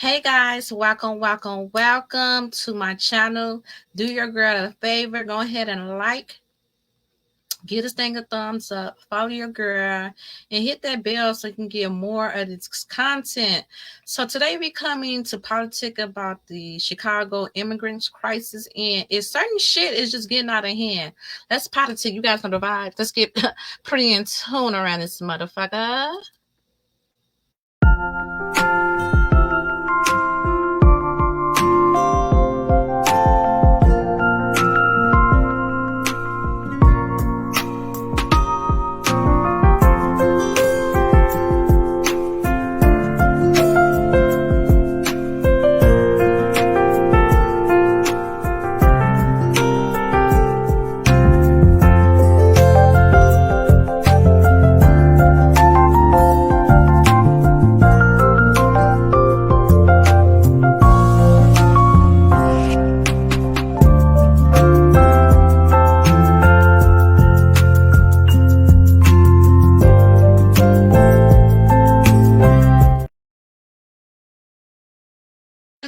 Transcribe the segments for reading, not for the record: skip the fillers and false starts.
Hey guys, welcome to my channel. Do your girl a favor, go ahead and give this thing a thumbs up, follow your girl, and hit that bell so you can get more of this content. So today we coming to politic about the Chicago immigrants crisis, and if certain shit is just getting out of hand. Let's politic. You guys know the vibe. Let's get pretty in tune around this motherfucker.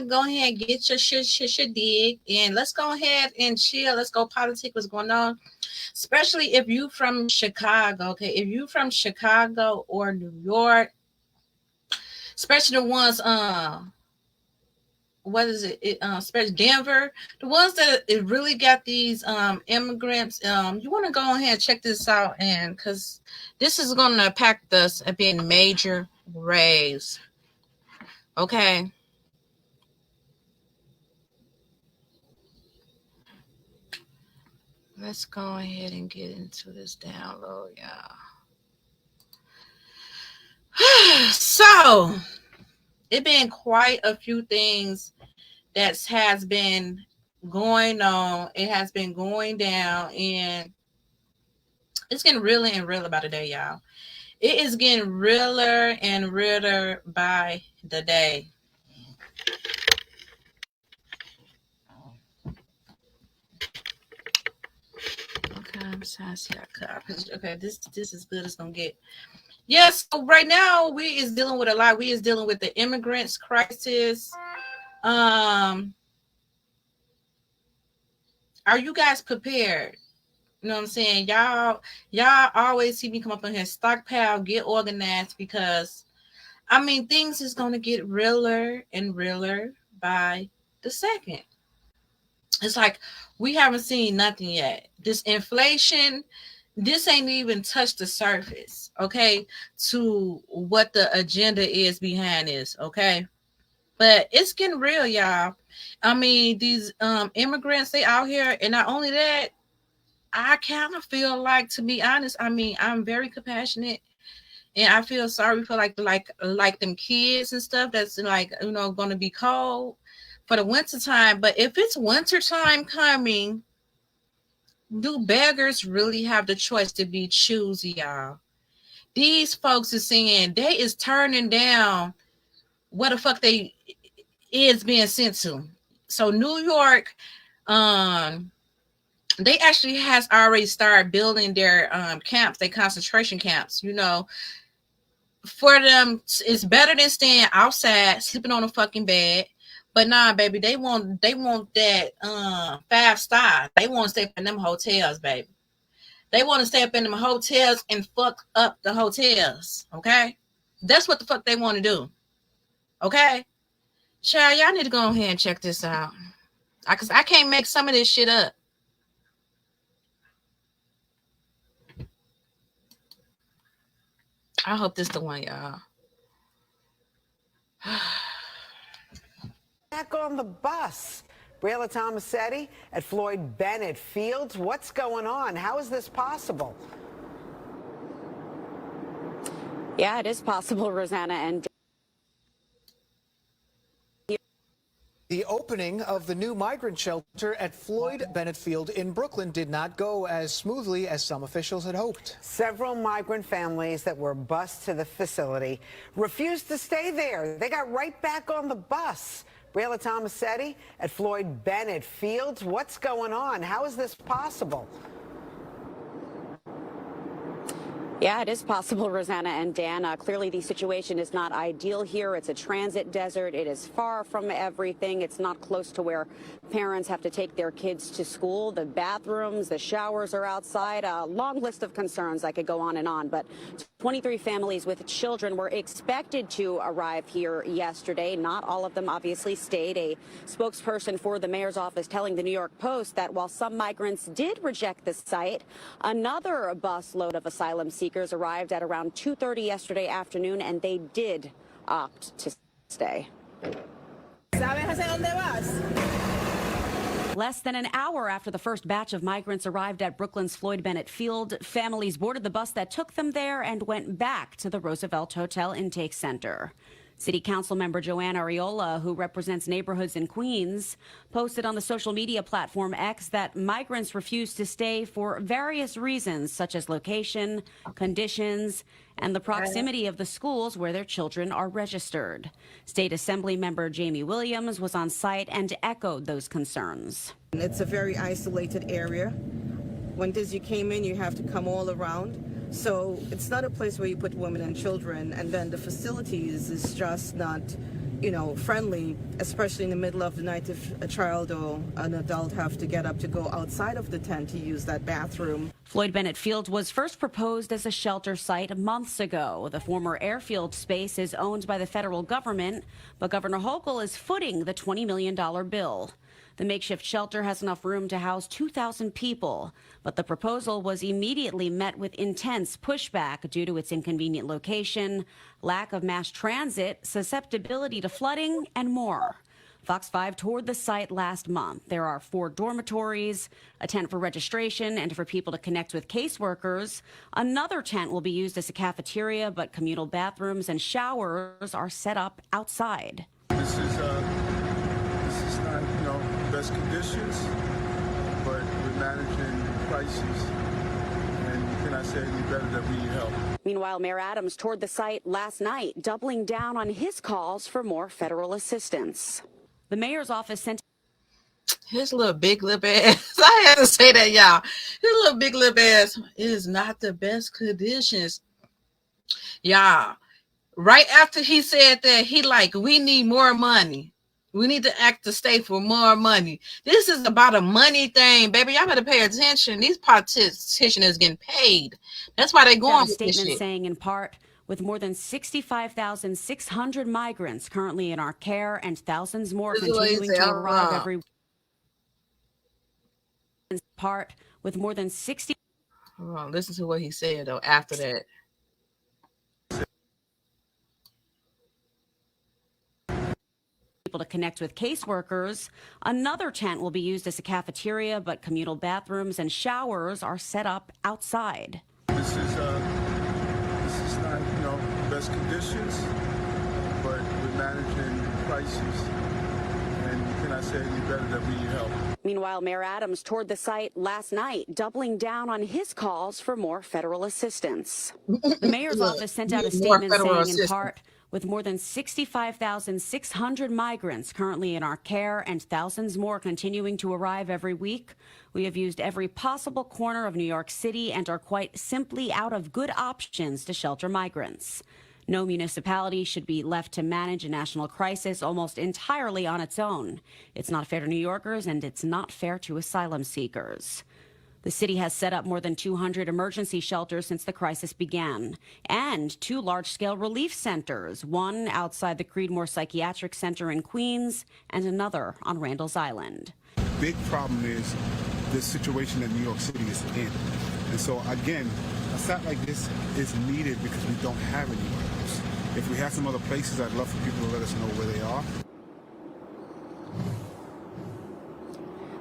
Go ahead and get your shit dig, and let's go ahead and chill. Let's go politic. What's going on? Especially if you from Chicago, okay? If you from Chicago or New York, especially the ones what is it? Especially Denver, the ones that it really got these immigrants. You want to go ahead and check this out, and because this is going to impact us at being major ways, okay? Let's go ahead and get into this download, y'all. So, it been quite a few things that has been going on. It has been going down, and it's getting realer and realer by the day, y'all. It is getting realer and realer by the day. Okay, I'm sorry. Okay, this is good as gonna get. Yes, so right now we is dealing with a lot. We is dealing with the immigrants crisis. Are you guys prepared? You know what I'm saying? Y'all always see me come up in here, stockpile, get organized, because I mean things is gonna get realer and realer by the second. It's like we haven't seen nothing yet. This inflation, this ain't even touched the surface, okay, to what the agenda is behind this, okay? But it's getting real, y'all. I mean, these immigrants, they out here, and not only that, I kind of feel like, to be honest, I mean, I'm very compassionate, and I feel sorry for like them kids and stuff that's like, going to be cold for the winter time. But if it's winter time coming, do beggars really have the choice to be choosy, y'all? These folks are saying they is turning down what the fuck they is being sent to. So New York, they actually has already started building their camps, their concentration camps. For them, it's better than staying outside sleeping on a fucking bed. But nah, baby, they want that 5-star. They want to stay up in them hotels, baby. They want to stay up in them hotels and fuck up the hotels. Okay, that's what the fuck they want to do. Okay, child, y'all need to go ahead and check this out. Cause I can't make some of this shit up. I hope this the one, y'all. Back on the bus. Briella Tomasetti at Floyd Bennett Fields. What's going on? How is this possible? Yeah, it is possible, Rosanna. And the opening of the new migrant shelter at Floyd Bennett Field in Brooklyn did not go as smoothly as some officials had hoped. Several migrant families that were bused to the facility refused to stay there. They got right back on the bus. Briella Tomasetti at Floyd Bennett Fields. What's going on? How is this possible? Yeah, it is possible, Rosanna and Dan. Clearly, the situation is not ideal here. It's a transit desert. It is far from everything. It's not close to where parents have to take their kids to school. The bathrooms, the showers are outside. A long list of concerns. I could go on and on. But 23 families with children were expected to arrive here yesterday. Not all of them obviously stayed. A spokesperson for the mayor's office telling the New York Post that while some migrants did reject the site, another busload of asylum seekers arrived at around 2:30 yesterday afternoon, and they did opt to stay. Less than an hour after the first batch of migrants arrived at Brooklyn's Floyd Bennett Field, families boarded the bus that took them there and went back to the Roosevelt Hotel Intake Center. City Council member Joanne Ariola, who represents neighborhoods in Queens, posted on the social media platform X that migrants refused to stay for various reasons, such as location, conditions, and the proximity of the schools where their children are registered. State Assembly member Jamie Williams was on site and echoed those concerns. It's a very isolated area. When you came in, you have to come all around. So it's not a place where you put women and children, and then the facilities is just not, friendly, especially in the middle of the night if a child or an adult have to get up to go outside of the tent to use that bathroom. Floyd Bennett Field was first proposed as a shelter site months ago. The former airfield space is owned by the federal government, but Governor Hochul is footing the $20 million bill. The makeshift shelter has enough room to house 2,000 people, but the proposal was immediately met with intense pushback due to its inconvenient location, lack of mass transit, susceptibility to flooding, and more. Fox 5 toured the site last month. There are 4 dormitories, a tent for registration and for people to connect with caseworkers. Another tent will be used as a cafeteria, but communal bathrooms and showers are set up outside. This is not, best conditions, but we're managing crises, and you cannot say any better that we need help. Meanwhile, Mayor Adams toured the site last night, doubling down on his calls for more federal assistance. The mayor's office sent his little big lip ass. I had to say that, y'all. His little big lip ass is not the best conditions. Y'all, right after he said that, we need more money. We need to act the state for more money. This is about a money thing, baby. Y'all better pay attention. These politicians getting paid. That's why they're going with this shit. Saying in part, with more than 65,600 migrants currently in our care and thousands more continuing to arrive every part with more than 60. Hold on, listen to what he said though after that. To connect with caseworkers. Another tent will be used as a cafeteria, but communal bathrooms and showers are set up outside. This is not, best conditions, but we're managing crises, and you cannot say any better that we need help. Meanwhile, Mayor Adams toured the site last night, doubling down on his calls for more federal assistance. The mayor's office sent out a statement saying in part, with more than 65,600 migrants currently in our care and thousands more continuing to arrive every week, we have used every possible corner of New York City and are quite simply out of good options to shelter migrants. No municipality should be left to manage a national crisis almost entirely on its own. It's not fair to New Yorkers, and it's not fair to asylum seekers. The city has set up more than 200 emergency shelters since the crisis began, and 2 large-scale relief centers, one outside the Creedmoor Psychiatric Center in Queens and another on Randall's Island. The big problem is the situation that New York City is in. And so, again, a site like this is needed because we don't have anywhere else. If we have some other places, I'd love for people to let us know where they are.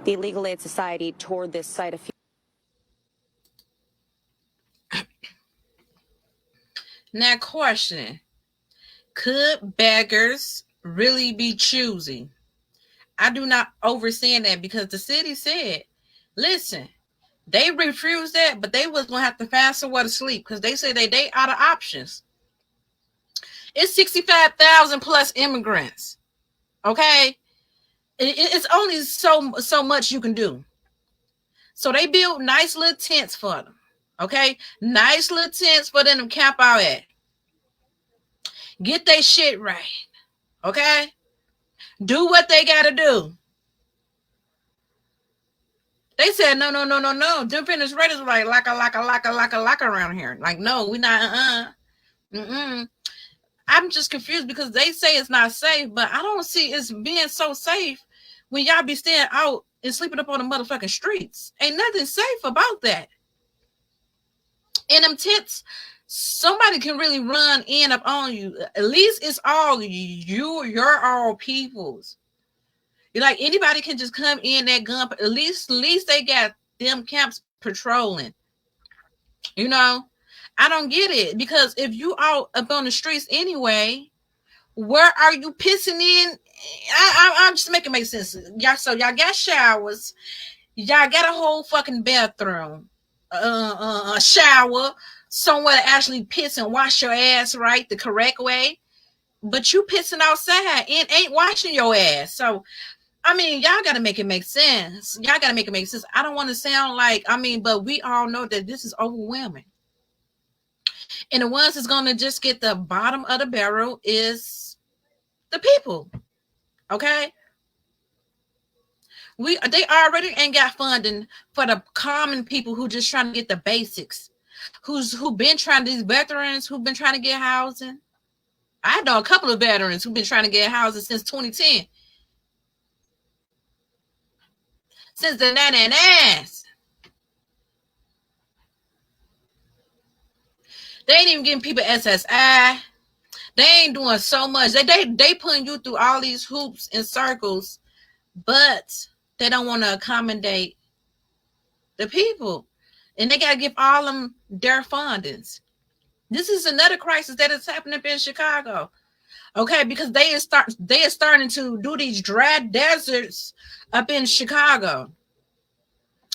The Legal Aid Society toured this site a few. Now, question, could beggars really be choosy? I do not overstand that because the city said, listen, they refused that, but they was going to have to find somewhere to sleep because they said they out of options. It's 65,000 plus immigrants, okay? It's only so much you can do. So they built nice little tents for them. Okay? Nice little tents for them to camp out at. Get their shit right. Okay? Do what they gotta do. They said no. Independence Raiders were like lock around here. Like, no, we not I'm just confused because they say it's not safe, but I don't see it's being so safe when y'all be staying out and sleeping up on the motherfucking streets. Ain't nothing safe about that. In them tents, somebody can really run in up on you. At least it's all you're all peoples. You're like, anybody can just come in that gun. At least they got them camps patrolling. You know, I don't get it, because if you out up on the streets anyway, where are you pissing in? I'm just making it make sense. Y'all, so y'all got showers, y'all got a whole fucking bathroom, a shower, somewhere to actually piss and wash your ass right the correct way. But you pissing outside and ain't washing your ass. So I mean, y'all got to make it make sense. Y'all got to make it make sense. I don't want to sound like, but we all know that this is overwhelming. And the ones that's going to just get the bottom of the barrel is the people. Okay? They already ain't got funding for the common people who just trying to get the basics. Who've been trying, these veterans who've been trying to get housing. I know a couple of veterans who've been trying to get housing since 2010. Since the 99s. They ain't even giving people SSI. They ain't doing so much. They putting you through all these hoops and circles, but they don't want to accommodate the people. And they got to give all them their fundings. This is another crisis that is happening up in Chicago. Okay, because they are starting to do these dry deserts up in Chicago,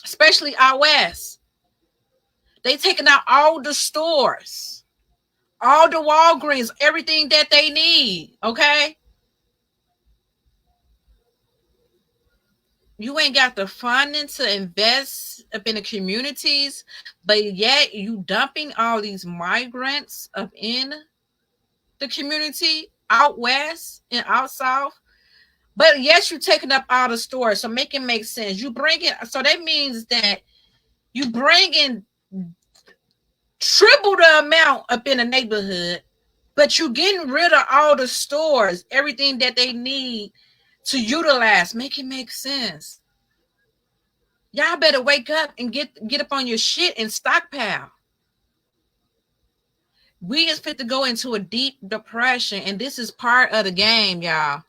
especially out west. They taking out all the stores, all the Walgreens, everything that they need. Okay, you ain't got the funding to invest up in the communities, but yet you dumping all these migrants up in the community out west and out south. But yes, you're taking up all the stores, so make it make sense. You bring it, so that means that you bring in triple the amount up in the neighborhood, but you getting rid of all the stores, everything that they need to utilize. Make it make sense. Y'all better wake up and get up on your shit and stockpile. We is fit to go into a deep depression, and this is part of the game, y'all.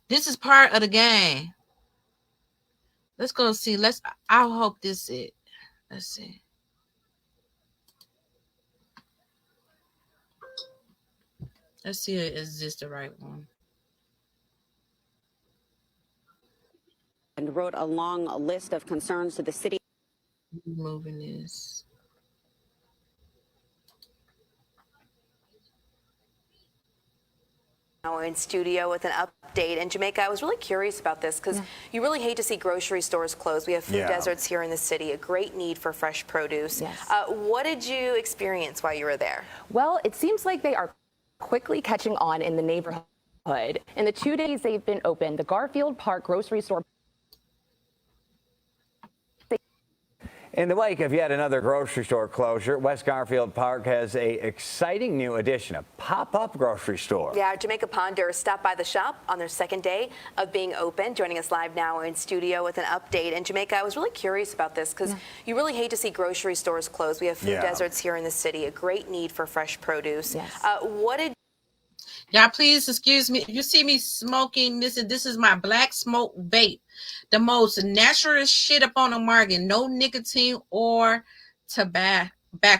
This is part of the game. Let's go see. I hope this is it. Let's see. Let's see, is this the right one? And wrote a long list of concerns to the city. Moving this. Now we're in studio with an update. In Jamaica, I was really curious about this because you really hate to see grocery stores close. We have food deserts here in the city, a great need for fresh produce. Yes. What did you experience while you were there? Well, it seems like they are quickly catching on in the neighborhood. In the 2 days they've been open, the Garfield Park grocery store. In the wake of yet another grocery store closure, West Garfield Park has an exciting new addition, a pop-up grocery store. Yeah, Jamaica Ponders stopped by the shop on their second day of being open. Joining us live now, we're in studio with an update. In Jamaica, I was really curious about this because you really hate to see grocery stores close. We have food deserts here in the city, a great need for fresh produce. Yes. What did Y'all, please excuse me. If you see me smoking this is my black smoke vape. The most natural shit up on the market. No nicotine or tobacco,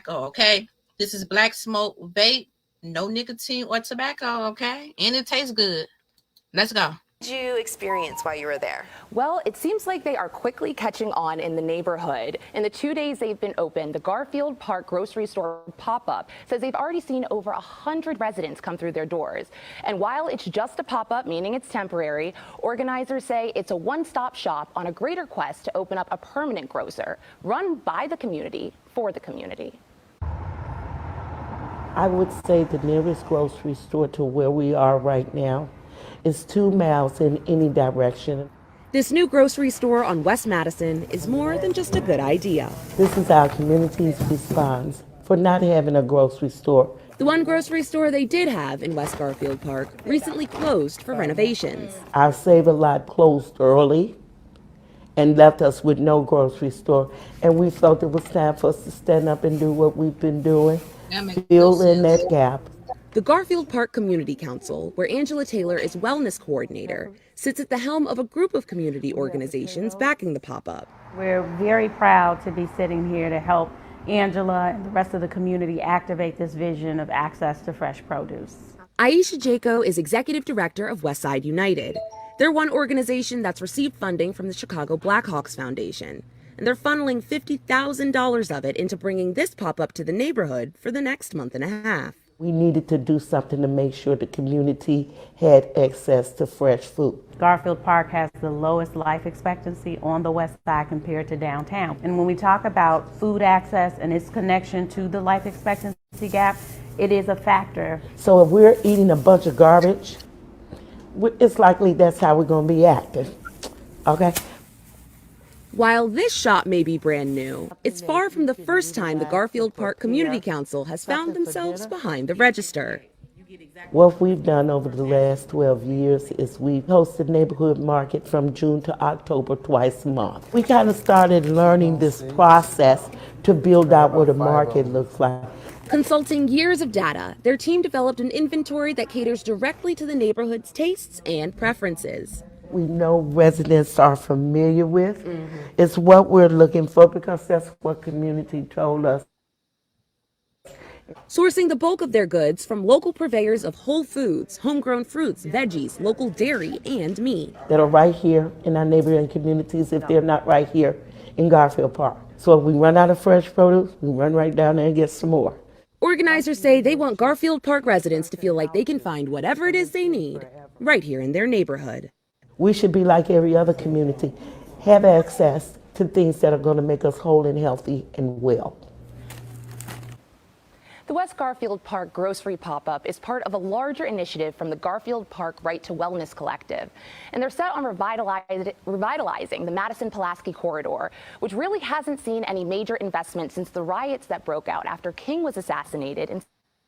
okay? This is black smoke vape. No nicotine or tobacco, okay? And it tastes good. Let's go. you experience while you were there? Well, it seems like they are quickly catching on in the neighborhood. In the 2 days they've been open, the Garfield Park grocery store pop-up says they've already seen over 100 residents come through their doors. And while it's just a pop-up, meaning it's temporary, organizers say it's a one-stop shop on a greater quest to open up a permanent grocer run by the community for the community. I would say the nearest grocery store to where we are right now is 2 miles in any direction. This new grocery store on West Madison is more than just a good idea. This is our community's response for not having a grocery store. The one grocery store they did have in West Garfield Park recently closed for renovations. Our Save a Lot closed early and left us with no grocery store. And we felt it was time for us to stand up and do what we've been doing, fill in that gap. The Garfield Park Community Council, where Angela Taylor is wellness coordinator, sits at the helm of a group of community organizations backing the pop-up. We're very proud to be sitting here to help Angela and the rest of the community activate this vision of access to fresh produce. Aisha Jaco is executive director of Westside United. They're one organization that's received funding from the Chicago Blackhawks Foundation, and they're funneling $50,000 of it into bringing this pop-up to the neighborhood for the next month and a half. We needed to do something to make sure the community had access to fresh food. Garfield Park has the lowest life expectancy on the west side compared to downtown. And when we talk about food access and its connection to the life expectancy gap, it is a factor. So if we're eating a bunch of garbage, it's likely that's how we're going to be acting, okay? While this shop may be brand new, it's far from the first time the Garfield Park Community Council has found themselves behind the register. What we've done over the last 12 years is we've hosted neighborhood market from June to October twice a month. We kind of started learning this process to build out what a market looks like. Consulting years of data, their team developed an inventory that caters directly to the neighborhood's tastes and preferences. We know residents are familiar with. It's what we're looking for because that's what community told us. Sourcing the bulk of their goods from local purveyors of whole foods, homegrown fruits, veggies, local dairy, and meat. That are right here in our neighboring communities if they're not right here in Garfield Park. So if we run out of fresh produce, we run right down there and get some more. Organizers say they want Garfield Park residents to feel like they can find whatever it is they need right here in their neighborhood. We should be like every other community, have access to things that are going to make us whole and healthy and well. The West Garfield Park grocery pop-up is part of a larger initiative from the Garfield Park Right to Wellness Collective. And they're set on revitalizing the Madison-Pulaski corridor, which really hasn't seen any major investment since the riots that broke out after King was assassinated in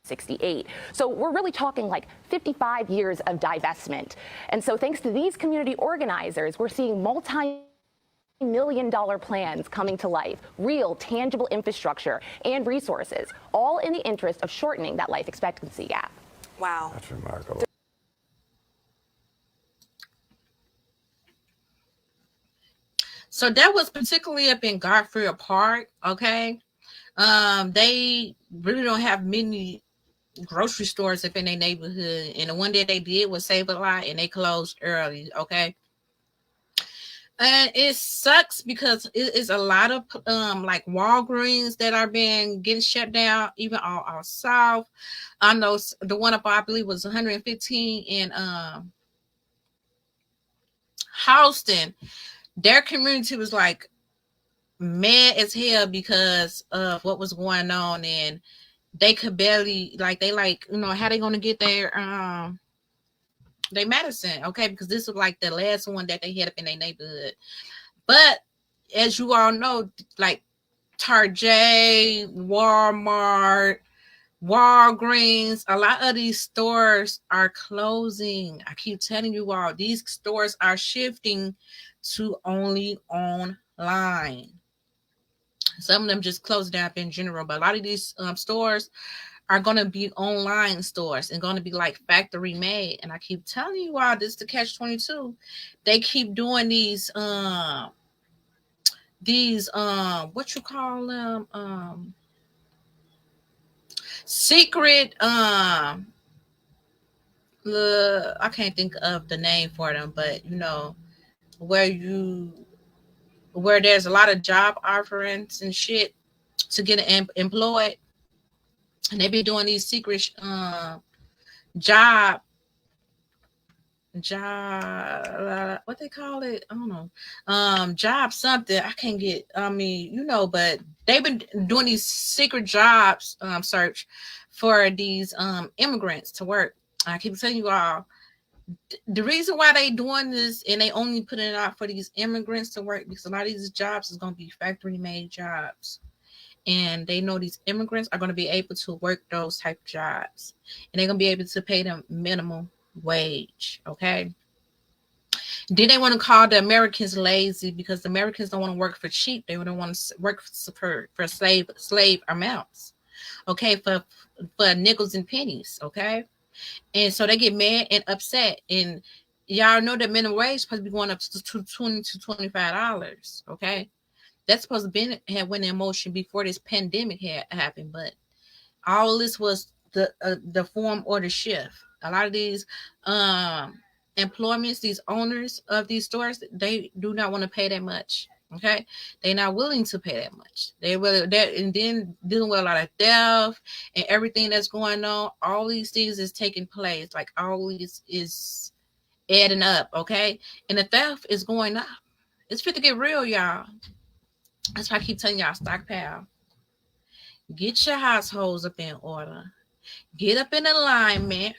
1968. So we're really talking like 55 years of divestment. And so thanks to these community organizers, we're seeing multi-million-dollar plans coming to life, real tangible infrastructure and resources, all in the interest of shortening that life expectancy gap. Wow. That's remarkable. So that was particularly up in Garfield Park, okay? They really don't have many grocery stores up in their neighborhood, and the one that they did was Save a Lot, and they closed early, okay? And it sucks because it is a lot of like Walgreens that are getting shut down, even all south. I know the one up I believe was 115 in Houston. Their community was like mad as hell because of what was going on, and they could barely how they gonna get their medicine, okay? Because this was like the last one that they had up in their neighborhood. But as you all know, like Target, Walmart, Walgreens, a lot of these stores are closing. I keep telling you all, these stores are shifting to only online. Some of them just closed down in general, but a lot of these stores are going to be online stores and going to be like factory made. And I keep telling you all, this is the catch-22. They keep doing these what you call them, secret I can't think of the name for them, but where you where there's a lot of job offerings and shit to get employed, and they be doing these secret job what they call it, I don't know, job something, I can't get, but they've been doing these secret jobs search for these immigrants to work. I keep telling you all, the reason why they doing this and they only putting it out for these immigrants to work, because a lot of these jobs is going to be factory made jobs, and they know these immigrants are going to be able to work those type of jobs, and they're going to be able to pay them minimum wage. Okay, then they want to call the Americans lazy because the Americans don't want to work for cheap. They don't want to work for slave amounts. Okay, for nickels and pennies. Okay, and so they get mad and upset. And y'all know that minimum wage is supposed to be going up to $20 to $25. Okay, that's supposed to be had went in motion before this pandemic had happened, but all this was the form or the shift. A lot of these employments, these owners of these stores, they do not want to pay that much. Okay, they're not willing to pay that much. And then dealing with a lot of theft and everything that's going on. All these things is taking place. Like all these is adding up. Okay, and the theft is going up. It's fit to get real, y'all. That's why I keep telling y'all, stockpile. Get your households up in order. Get up in alignment.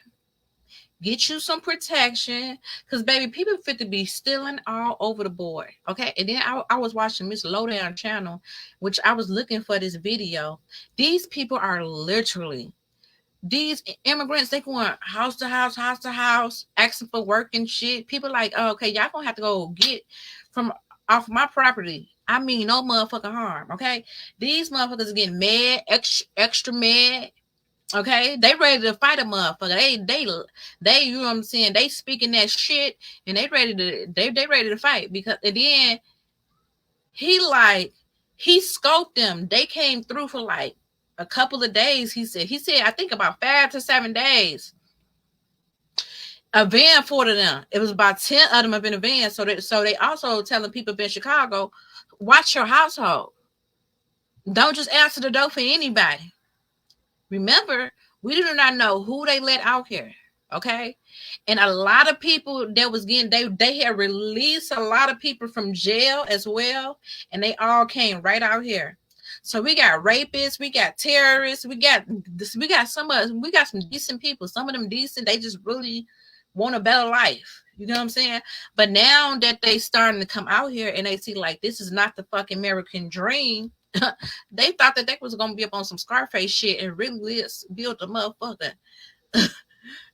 Get you some protection. Because, baby, people fit to be stealing all over the board. Okay? And then I was watching Miss Lowdown channel, which I was looking for this video. These people are literally, these immigrants, they going house to house, asking for work and shit. People like, oh, okay, y'all gonna have to go get from off my property. I mean, no motherfucking harm. Okay, these motherfuckers are getting mad, extra mad. Okay, they ready to fight a motherfucker. They, you know what I'm saying? They speaking that shit, and they ready to fight because. And then he scoped them. They came through for like a couple of days. He said I think about 5 to 7 days. A van for them. It was about 10 of them up in a van. So they also telling people in Chicago, watch your household. Don't just answer the door for anybody. Remember, we do not know who they let out here. Okay, and a lot of people that was getting they had released a lot of people from jail as well, and they all came right out here. So we got rapists, we got terrorists, we got some decent people. Some of them decent, they just really want a better life. You know what I'm saying? But now that they starting to come out here and they see like this is not the fucking American dream, they thought that they was gonna be up on some Scarface shit and really build a motherfucker.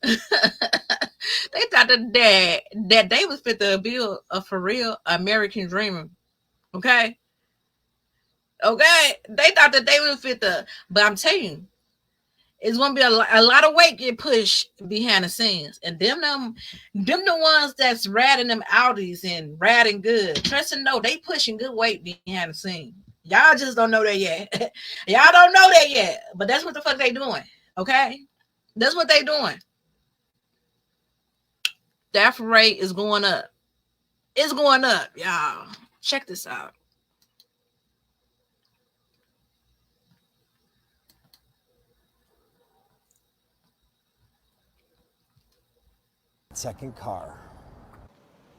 They thought that they was fit to build a for real American dreamer. Okay, they thought that they was fit to, but I'm telling you, it's gonna be a lot of weight get pushed behind the scenes, and them the ones that's ratting them Audis and ratting good. Trust and know they pushing good weight behind the scenes. Y'all just don't know that yet. Y'all don't know that yet, but that's what the fuck they doing. Okay, that's what they doing. Death rate is going up. It's going up, y'all. Check this out. Second car.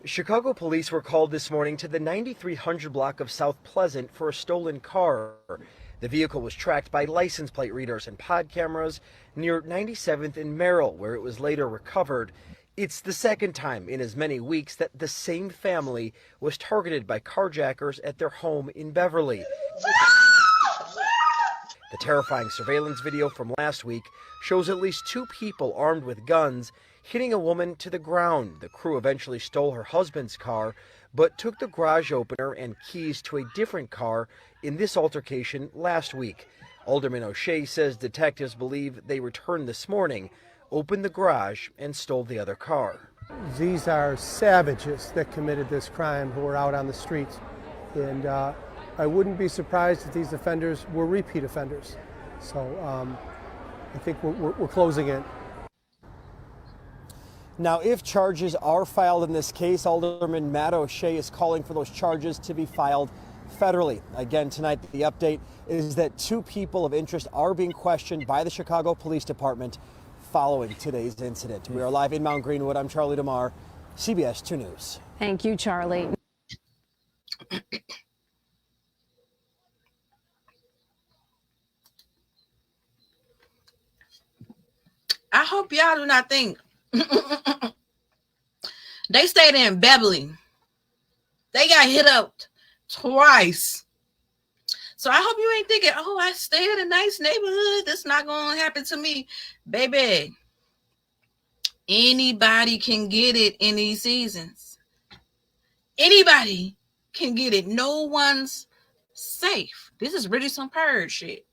Chicago police were called this morning to the 9300 block of South Pleasant for a stolen car. The vehicle was tracked by license plate readers and pod cameras near 97th and Merrill, where it was later recovered. It's the second time in as many weeks that the same family was targeted by carjackers at their home in Beverly. The terrifying surveillance video from last week shows at least 2 people armed with guns hitting a woman to the ground. The crew eventually stole her husband's car, but took the garage opener and keys to a different car in this altercation last week. Alderman O'Shea says detectives believe they returned this morning, opened the garage, and stole the other car. These are savages that committed this crime who are out on the streets. And I wouldn't be surprised if these offenders were repeat offenders. So I think we're closing in. Now, if charges are filed in this case, Alderman Matt O'Shea is calling for those charges to be filed federally. Again, tonight, the update is that 2 people of interest are being questioned by the Chicago Police Department following today's incident. We are live in Mount Greenwood. I'm Charlie DeMar, CBS 2 News. Thank you, Charlie. I hope y'all do not think they stayed in Beverly. They got hit up twice. So I hope you ain't thinking, oh, I stay in a nice neighborhood. That's not going to happen to me. Baby, anybody can get it in these seasons. Anybody can get it. No one's safe. This is really some purge shit.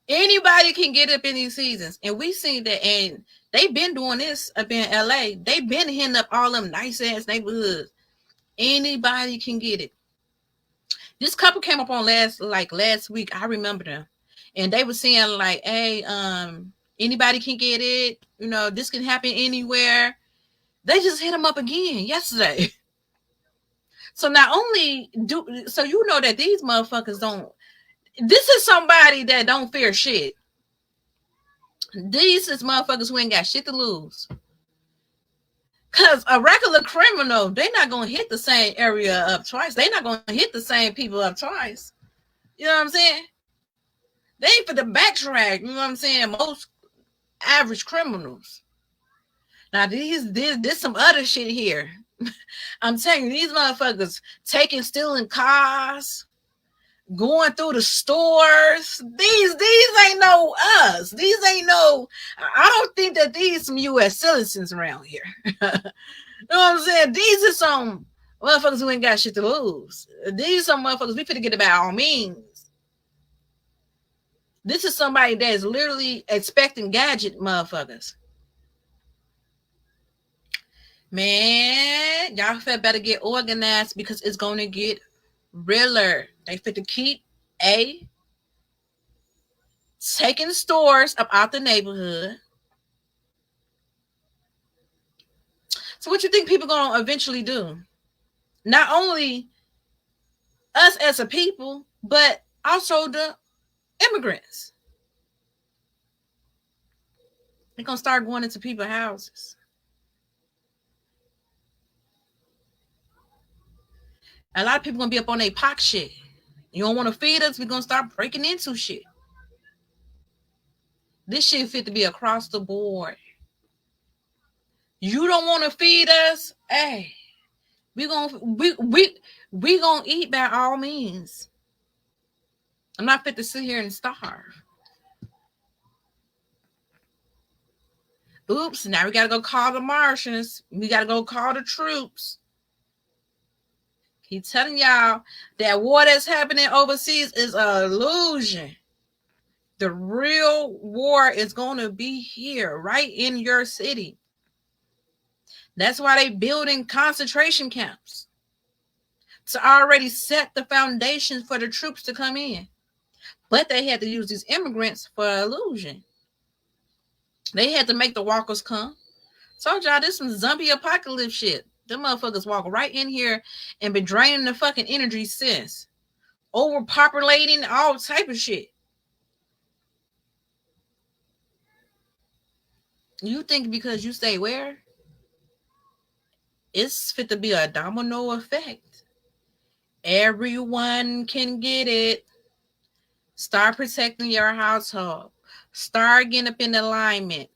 Anybody can get up in these seasons. And we seen that, and they've been doing this up in LA. They've been hitting up all them nice ass neighborhoods. Anybody can get it. This couple came up on last week. I remember them. And they were saying like, hey, anybody can get it. You know, this can happen anywhere. They just hit them up again yesterday. So not only so you know that these motherfuckers don't, this is somebody that don't fear shit. These is motherfuckers who ain't got shit to lose. Because a regular criminal, they're not going to hit the same area up twice. They're not going to hit the same people up twice. You know what I'm saying? They ain't for the backtrack. You know what I'm saying? Most average criminals. Now, there's some other shit here. I'm telling you, these motherfuckers stealing cars, going through the stores. These ain't no us. These ain't no, I don't think that these some U.S. citizens around here. You know what I'm saying? These are some motherfuckers who ain't got shit to lose. These are some motherfuckers we finna get about all means. This is somebody that is literally expecting gadget motherfuckers. Man, y'all better get organized because it's going to get realer. They fit to keep taking stores up out the neighborhood. So what you think people going to eventually do? Not only us as a people, but also the immigrants. They're going to start going into people's houses. A lot of people going to be up on their pock shit. You don't want to feed us, we're going to start breaking into shit. This shit fit to be across the board. You don't want to feed us? Hey, we gonna eat by all means. I'm not fit to sit here and starve. Oops, now we gotta go call the Martians. We gotta go call the troops. Keep telling y'all that war that's happening overseas is an illusion. The real war is gonna be here, right in your city. That's why they building concentration camps to already set the foundation for the troops to come in. But they had to use these immigrants for illusion. They had to make the walkers come. Told y'all this some zombie apocalypse shit. Them motherfuckers walk right in here and been draining the fucking energy since. Overpopulating, all type of shit. You think because you stay where? It's fit to be a domino effect. Everyone can get it. Start protecting your household. Start getting up in alignment.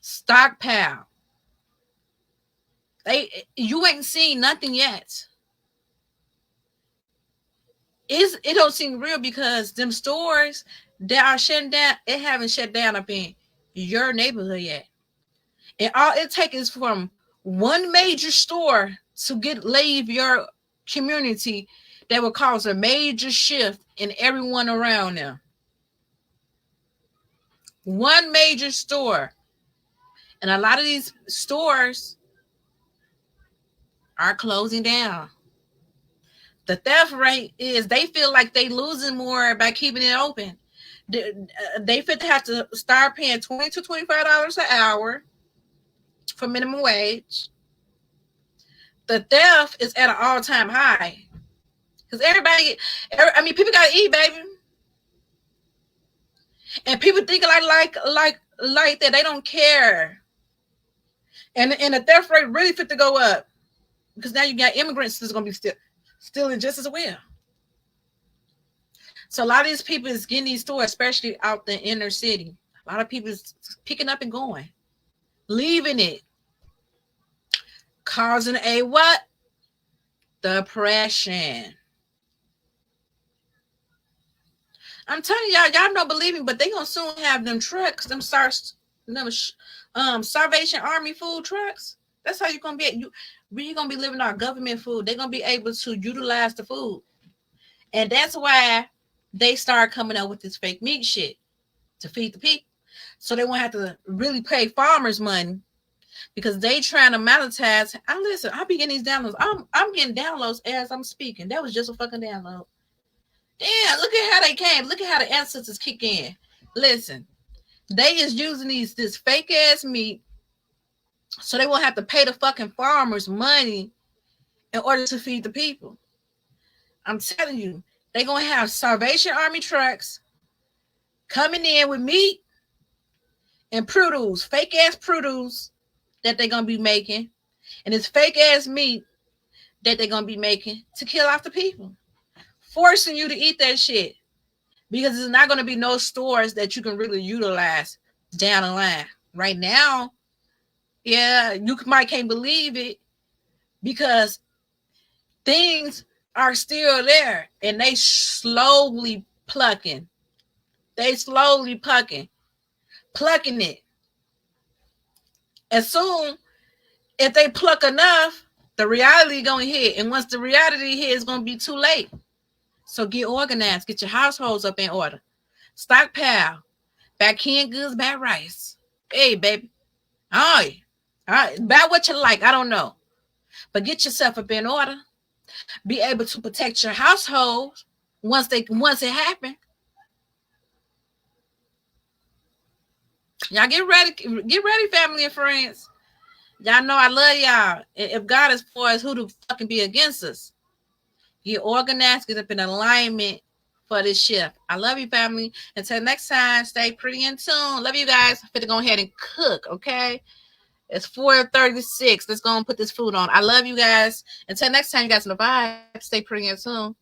Stockpile. You ain't seen nothing yet. It don't seem real because them stores that are shutting down, it haven't shut down up in your neighborhood yet. And all it takes is from one major store to leave your community that will cause a major shift in everyone around them. One major store. And a lot of these stores are closing down. The theft rate is they feel like they losing more by keeping it open. They fit to have to start paying $20 to $25 an hour for minimum wage. The theft is at an all-time high. Because people got to eat, baby. And people think like that. They don't care. And the theft rate really fit to go up. Because now you got immigrants that's going to be stealing just as well. So a lot of these people is getting these stores, especially out the inner city. A lot of people is picking up and going. Leaving it. Causing a what? Depression. I'm telling y'all don't believe me, but they gonna soon have them trucks, them Salvation Army food trucks. That's how you're gonna be. You're gonna be living on government food. They're gonna be able to utilize the food, and that's why they start coming up with this fake meat shit to feed the people, so they won't have to really pay farmers money because they trying to monetize. I'll be getting these downloads. I'm getting downloads as I'm speaking. That was just a fucking download. Damn, look at how they came. Look at how the ancestors kick in. Listen, they is using this fake ass meat so they won't have to pay the fucking farmers money in order to feed the people. I'm telling you, they're going to have Salvation Army trucks coming in with meat and produce, fake ass produce that they're going to be making. And it's fake ass meat that they're going to be making to kill off the people. Forcing you to eat that shit. Because there's not going to be no stores that you can really utilize down the line. Right now, yeah, you might can't believe it because things are still there and they slowly plucking. They slowly plucking it. As soon if they pluck enough, the reality going to hit. And once the reality hit, it's going to be too late. So get organized. Get your households up in order. Stockpile. Back canned goods, bad rice. Hey, baby. All right. Buy what you like. I don't know. But get yourself up in order. Be able to protect your household once it happens. Y'all get ready. Get ready, family and friends. Y'all know I love y'all. If God is for us, who the fuck can be against us? Get organized, get up in alignment for this shift. I love you, family. Until next time, stay pretty in tune. Love you guys. I'm finna go ahead and cook, okay? It's 4:36. Let's go and put this food on. I love you guys. Until next time, you guys know the vibe. Stay pretty in tune.